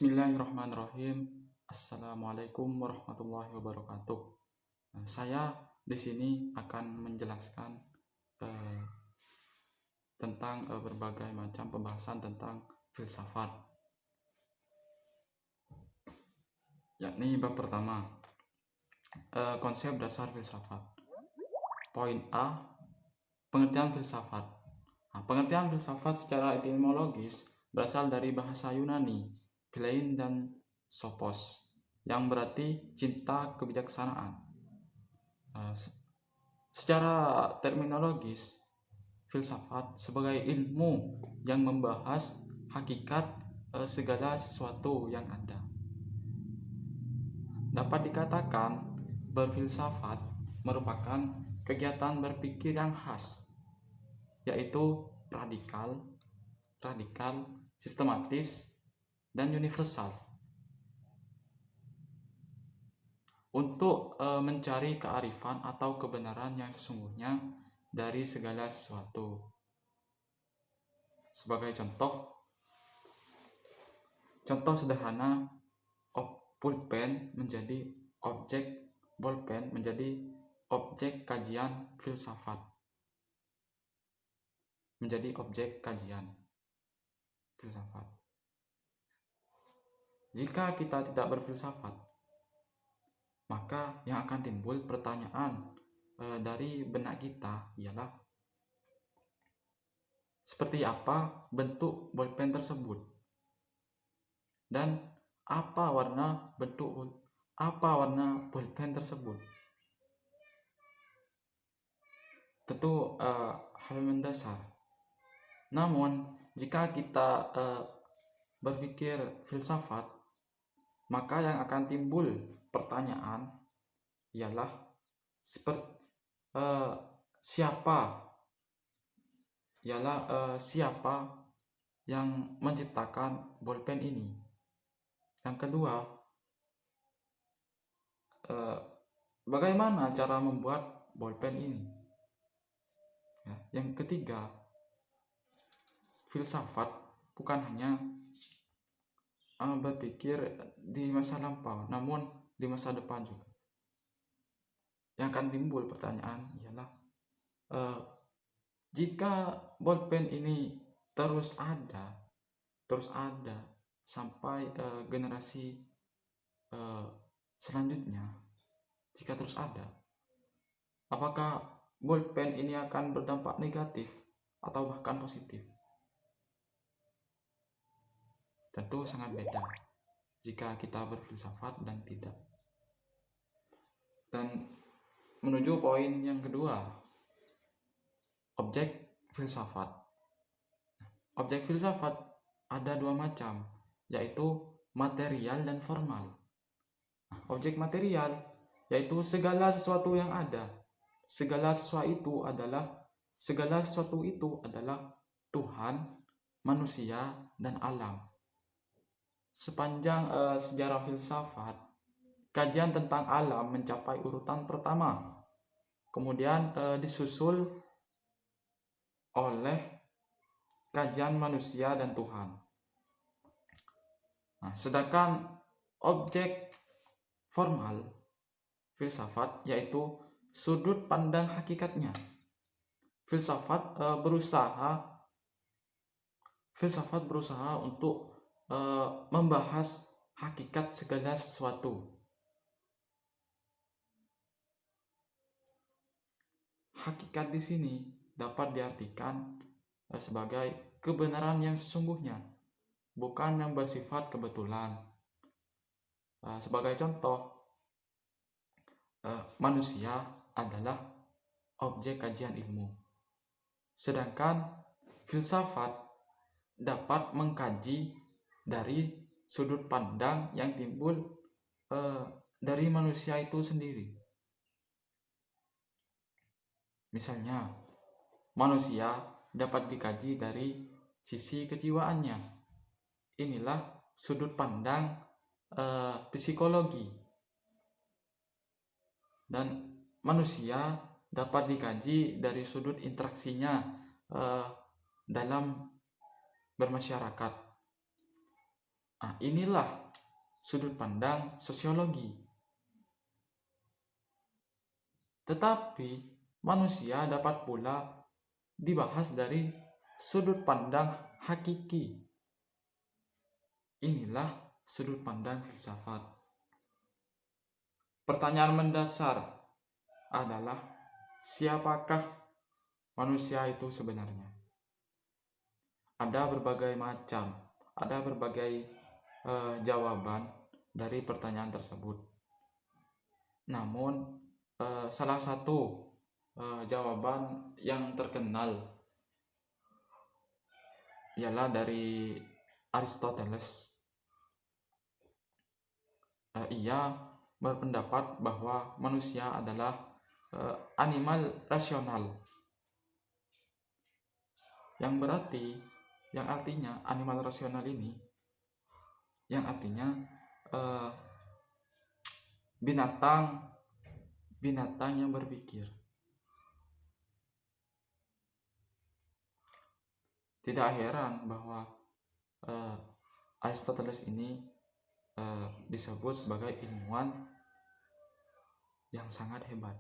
Bismillahirrahmanirrahim. Assalamualaikum warahmatullahi wabarakatuh. Saya di sini akan menjelaskan eh, tentang berbagai macam pembahasan tentang filsafat. Yakni bab pertama, konsep dasar filsafat. Poin A, pengertian filsafat. Pengertian filsafat secara etimologis berasal dari bahasa Yunani, philein dan sophos, yang berarti cinta kebijaksanaan. Secara terminologis, filsafat sebagai ilmu yang membahas hakikat segala sesuatu yang ada. Dapat dikatakan berfilsafat merupakan kegiatan berpikir yang khas, yaitu radikal, sistematis, dan universal. Untuk mencari kearifan atau kebenaran yang sesungguhnya dari segala sesuatu. Sebagai contoh sederhana, bolpen menjadi objek kajian filsafat. Jika kita tidak berfilsafat, maka yang akan timbul pertanyaan dari benak kita ialah seperti apa bentuk bolpen tersebut dan apa warna bolpen tersebut. Tentu hal mendasar. Namun jika kita berpikir filsafat, maka yang akan timbul pertanyaan ialah siapa yang menciptakan bolpen ini. Yang kedua, bagaimana cara membuat bolpen ini. Yang ketiga, filsafat bukan hanya berpikir di masa lampau, namun di masa depan juga. Yang akan timbul pertanyaan ialah jika bolpen ini terus ada sampai generasi selanjutnya, jika terus ada, apakah bolpen ini akan berdampak negatif atau bahkan positif? Tentu sangat beda jika kita berfilsafat dan tidak. Dan menuju poin yang kedua, objek filsafat. Objek filsafat ada dua macam, yaitu material dan formal. Objek material yaitu segala sesuatu yang ada. Segala sesuatu itu adalah Tuhan, manusia, dan alam. Sepanjang sejarah filsafat, kajian tentang alam mencapai urutan pertama, kemudian disusul oleh kajian manusia dan Tuhan. Sedangkan objek formal filsafat yaitu sudut pandang hakikatnya. Filsafat berusaha untuk membahas hakikat segala sesuatu. Hakikat di sini dapat diartikan sebagai kebenaran yang sesungguhnya, bukan yang bersifat kebetulan. Sebagai contoh, manusia adalah objek kajian ilmu, sedangkan filsafat dapat mengkaji dari sudut pandang yang timbul dari manusia itu sendiri. Misalnya, manusia dapat dikaji dari sisi kejiwaannya. Inilah sudut pandang psikologi. Dan manusia dapat dikaji dari sudut interaksinya dalam bermasyarakat. Nah, inilah sudut pandang sosiologi. Tetapi manusia dapat pula dibahas dari sudut pandang hakiki. Inilah sudut pandang filsafat. Pertanyaan mendasar adalah, siapakah manusia itu sebenarnya? Ada berbagai macam, ada berbagai jawaban dari pertanyaan tersebut. Namun salah satu jawaban yang terkenal ialah dari Aristoteles. Ia berpendapat bahwa manusia adalah animal rasional, yang artinya animal rasional ini yang artinya binatang yang berpikir. Tidak heran bahwa Aristoteles ini disebut sebagai ilmuwan yang sangat hebat.